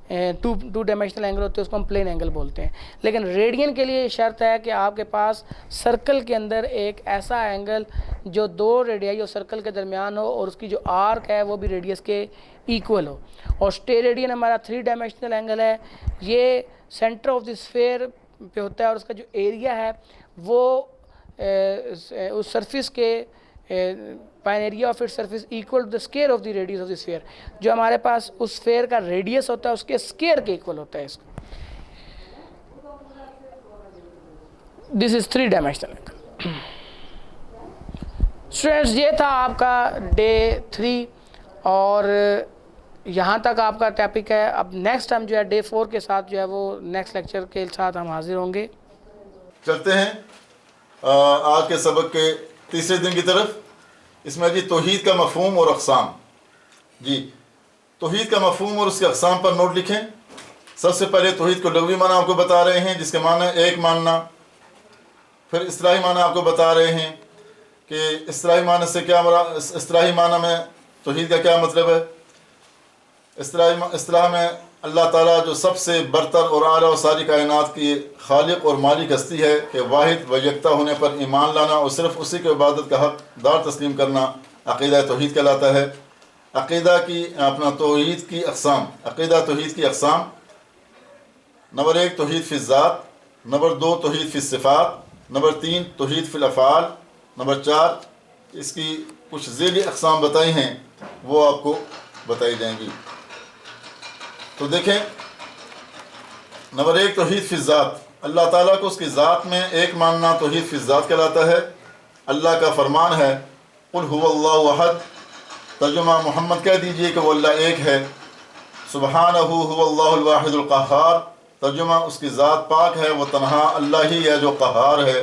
[SPEAKER 3] 2 डायमेंशनल एंगल होते हैं, उसको हम प्लेन एंगल बोलते हैं। लेकिन रेडियन के लिए शर्त है कि आपके पास सर्कल के अंदर एक ऐसा एंगल जो 2 रेडियाई और सर्कल के दरमियान हो, और उसकी जो आर्क है वो भी रेडियस के इक्वल हो। और स्टेरेडियन हमारा 3 डायमेंशनल एंगल है, ये सेंटर ऑफ द स्फेयर पे होता है, और उसका जो एरिया है वो उस सरफेस के पाइन area of its surface equal to the square of the radius of the sphere. जो हमारे पास उस स्फीयर का रेडियस होता है उसके स्क्वायर के इक्वल होता है इसका। This is 3 dimensional angle. Students, ये था आपका डे 3, और यहाँ तक आपका टॉपिक है। अब नेक्स्ट हम जो है डे 4 के साथ जो है वो नेक्स्ट लेक्चर के साथ हम हाजिर होंगे।
[SPEAKER 4] चलते हैं आज के सबक के तीसरे दिन की तरफ। इसमें जी तौहीद का मफ़हूम और अक़साम। जी, तौहीद का मफ़हूम और उसके अक़साम पर नोट लिखें। सबसे पहले तौहीद को लग़वी माना आपको बता रहे हैं, जिसके माना एक मानना। फिर इस्तिलाही माना आपको बता रहे हैं कि इस्तिलाही माना से क्या मरा, इस्तिलाही माना में तौहीद का क्या मतलब है। इस्तिलाह में अल्लाह ताला जो सबसे बरतर और आला और सारी कायनात की खालिक और मालिक हस्ती है कि वाहिद व यकता होने पर ईमान लाना और सिर्फ उसी की इबादत का हक़दार तस्लीम करना अक़ीदा तौहीद कहलाता है। अक़ीदा की अपना तौहीद की अक़साम, अक़ीदा तौहीद की अक़साम। नंबर 1 तौहीद फ़िल ज़ात, नंबर 2 तौहीद फ़िल सिफ़ात, नंबर 3 तौहीद फ़िल अफ़आल, नंबर 4 इसकी कुछ ज़ेली अक़साम बताई हैं वो आपको बताई जाएंगी। तो देखें, नंबर 1 तौहीद फ़िल ज़ात, अल्लाह ताला को उसकी ज़ात में एक मानना तौहीद फ़िल ज़ात कहलाता है। अल्लाह का फरमान है क़ुल हुवल्लाहु अहद, तर्जुमा मोहम्मद कह दीजिए कि वो अल्लाह एक है। सुब्हानहु हुवल्लाहुल वाहिदुल क़हार, तर्जुमा उसकी ज़ात पाक है, वो तन्हा अल्लाह ही है जो क़हार है।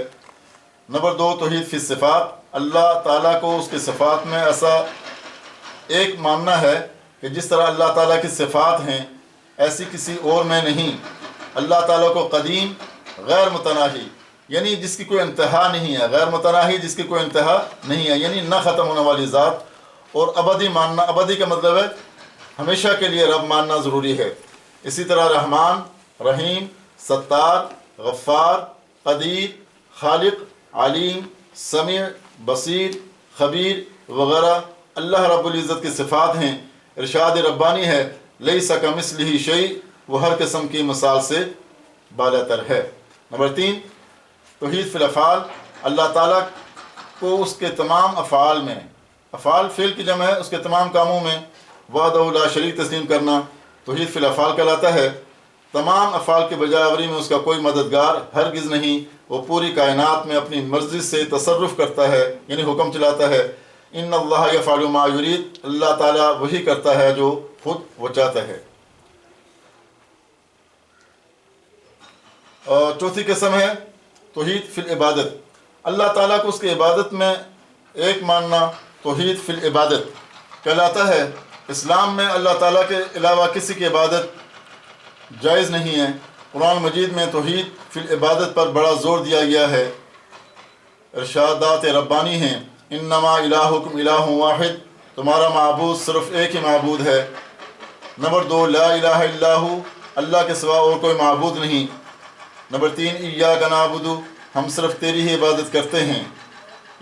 [SPEAKER 4] नंबर 2 तौहीद फ़िल सिफ़ात, अल्लाह ताला को उसकी सिफ़ात में ऐसा एक मानना है कि जिस तरह अल्लाह ताला की सिफ़ात हैं ऐसी किसी और में नहीं। अल्लाह ताला को कदीम, गैर मुतनाही यानी जिसकी कोई इंतहा नहीं है, गैर मुतनाही जिसकी कोई इंतहा नहीं है, यानी न ख़त्म होने वाली ज़ात। और अबदी मानना, अबदी का मतलब है हमेशा के लिए रब मानना ज़रूरी है। इसी तरह रहमान, रहीम, सत्तार, गफ़्फ़ार, क़दीर, खालिक, अलीम, समी, बसीर, खबीर वगैरह अल्लाह रब्बुल इज़्ज़त की सिफ़ात हैं। इरशाद रब्बानी है लैसा कमिस्लिही शै, वो हर किस्म की मिसाल से बालातर है। नंबर 3 तौहीद फ़िल अफ़आल, अल्लाह ताला को उसके तमाम अफ़आल में, अफ़आल फ़िल की जमा है, उसके तमाम कामों में वहदहु ला शरीक तस्लीम करना तौहीद फ़िल अफ़आल कहलाता है। तमाम अफ़ाल के बजावरी में उसका कोई मददगार हरगिज़ नहीं। वो पूरी कायनात में अपनी मर्ज़ी से तसर्रुफ़ करता है, यानी हुक्म चलाता है। इन्नल्लाह यफ़अलु मा युरीद, अल्लाह ताला वही करता है जो खुद वो चाहता है। और चौथी किस्म है तौहीद फिल इबादत। अल्लाह ताला को उसकी इबादत में एक मानना तौहीद फिल इबादत कहलाता है। इस्लाम में अल्लाह ताला के अलावा किसी की इबादत जायज़ नहीं है। कुरान मजीद में तौहीद फिल इबादत पर बड़ा ज़ोर दिया गया है। इरशादात रब्बानी हैं, इन्नमा इलाहुकुम इलाहुन वाहिद, तुम्हारा माबूद सिर्फ़ एक ही माबूद है। नंबर 2, ला इलाहा इल्लाहु, अल्लाह के सिवा और कोई माबूद नहीं। नंबर 3, इय्याका नअबुदु, हम सिर्फ़ तेरी ही इबादत करते हैं।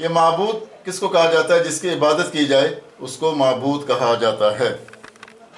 [SPEAKER 4] ये माबूद किसको कहा जाता है? जिसकी इबादत की जाए उसको माबूद कहा जाता है।